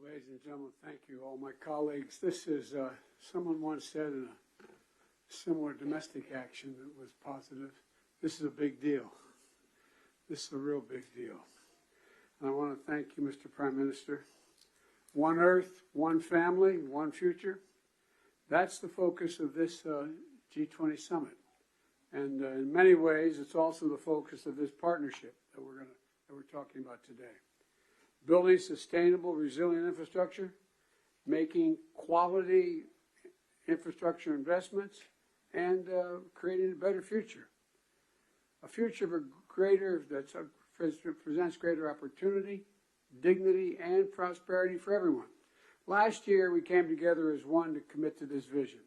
Well, ladies and gentlemen, thank you, all my colleagues. This is, someone once said in a similar domestic action that was positive, this is a big deal. This is a real big deal. And I want to thank you, Mr. Prime Minister. One Earth, one family, one future. That's the focus of this G20 summit. And in many ways, it's also the focus of this partnership that we're talking about today. Building sustainable, resilient infrastructure, making quality infrastructure investments, and creating a better future. A future that presents greater opportunity, dignity, and prosperity for everyone. Last year, we came together as one to commit to this vision.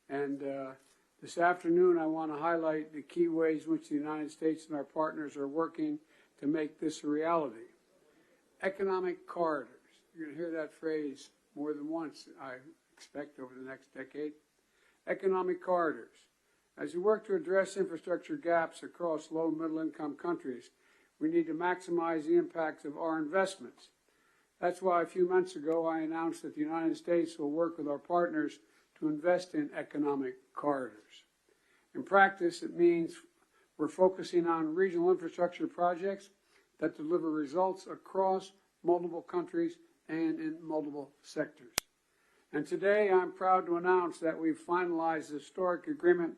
And this afternoon, I want to highlight the key ways in which the United States and our partners are working to make this a reality. Economic corridors. You're going to hear that phrase more than once, I expect, over the next decade. Economic corridors. As we work to address infrastructure gaps across low and middle income countries, we need to maximize the impacts of our investments. That's why a few months ago I announced that the United States will work with our partners to invest in economic corridors. In practice, it means we're focusing on regional infrastructure projects that deliver results across multiple countries and in multiple sectors. And today I'm proud to announce that we've finalized a historic agreement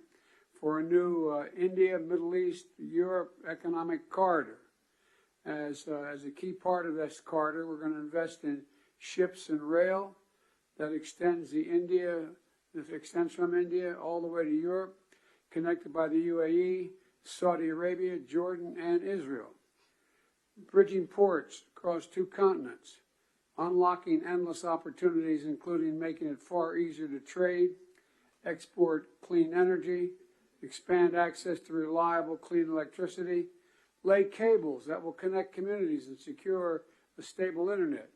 for a new India, Middle East, Europe economic corridor. As a key part of this corridor, we're going to invest in ships and rail that extends from India all the way to Europe, connected by the UAE, Saudi Arabia, Jordan, and Israel. Bridging ports across two continents, unlocking endless opportunities, including making it far easier to trade, export clean energy, expand access to reliable, clean electricity, lay cables that will connect communities and secure a stable internet,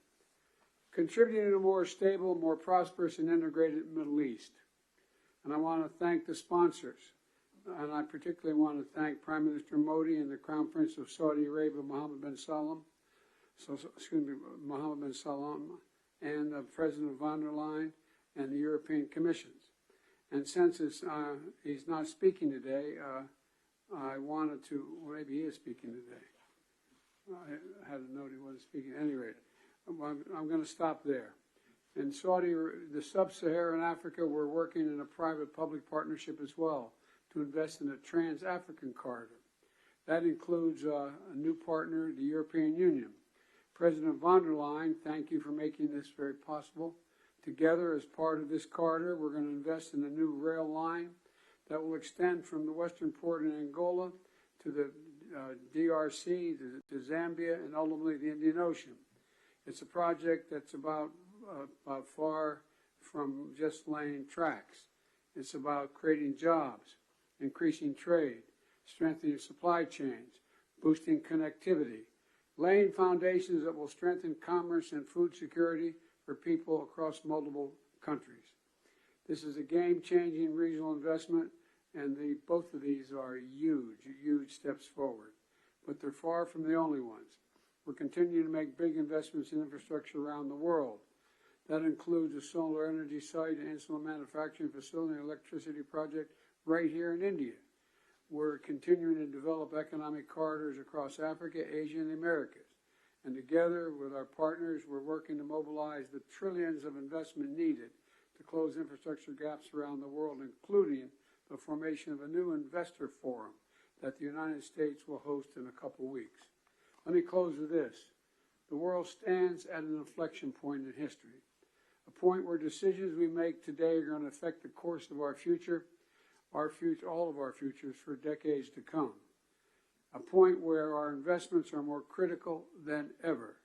contributing to a more stable, more prosperous, and integrated Middle East. And I want to thank the sponsors. And I particularly want to thank Prime Minister Modi and the Crown Prince of Saudi Arabia, Mohammed bin Salman, and President von der Leyen and the European Commissions. And since he's not speaking today, I wanted to, well, maybe he is speaking today. I had a note he wasn't speaking. At any rate, I'm going to stop there. In the sub-Saharan Africa, we're working in a private-public partnership as well to invest in a trans-African corridor. That includes a new partner, the European Union. President von der Leyen, thank you for making this very possible. Together, as part of this corridor, we're going to invest in a new rail line that will extend from the western port in Angola to the DRC, to Zambia, and ultimately the Indian Ocean. It's a project that's about far from just laying tracks. It's about creating jobs, increasing trade, strengthening supply chains, boosting connectivity, laying foundations that will strengthen commerce and food security for people across multiple countries. This is a game-changing regional investment, and both of these are huge, huge steps forward. But they're far from the only ones. We're continuing to make big investments in infrastructure around the world. That includes a solar energy site, an insulin manufacturing facility, and electricity project right here in India. We're continuing to develop economic corridors across Africa, Asia, and the Americas. And together with our partners, we're working to mobilize the trillions of investment needed to close infrastructure gaps around the world, including the formation of a new investor forum that the United States will host in a couple weeks. Let me close with this. The world stands at an inflection point in history, a point where decisions we make today are going to affect the course of our future, all of our futures for decades to come. A point where our investments are more critical than ever.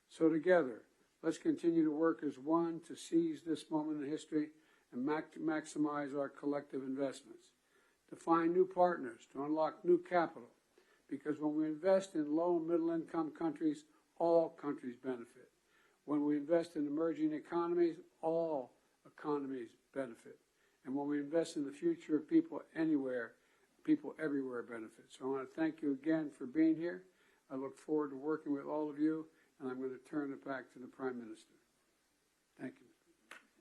So together, let's continue to work as one to seize this moment in history and maximize our collective investments, to find new partners, to unlock new capital, because when we invest in low and middle income countries, all countries benefit. When we invest in emerging economies, all economies benefit. And when we invest in the future of people anywhere, people everywhere benefit. So I want to thank you again for being here. I look forward to working with all of you, and I'm going to turn it back to the Prime Minister.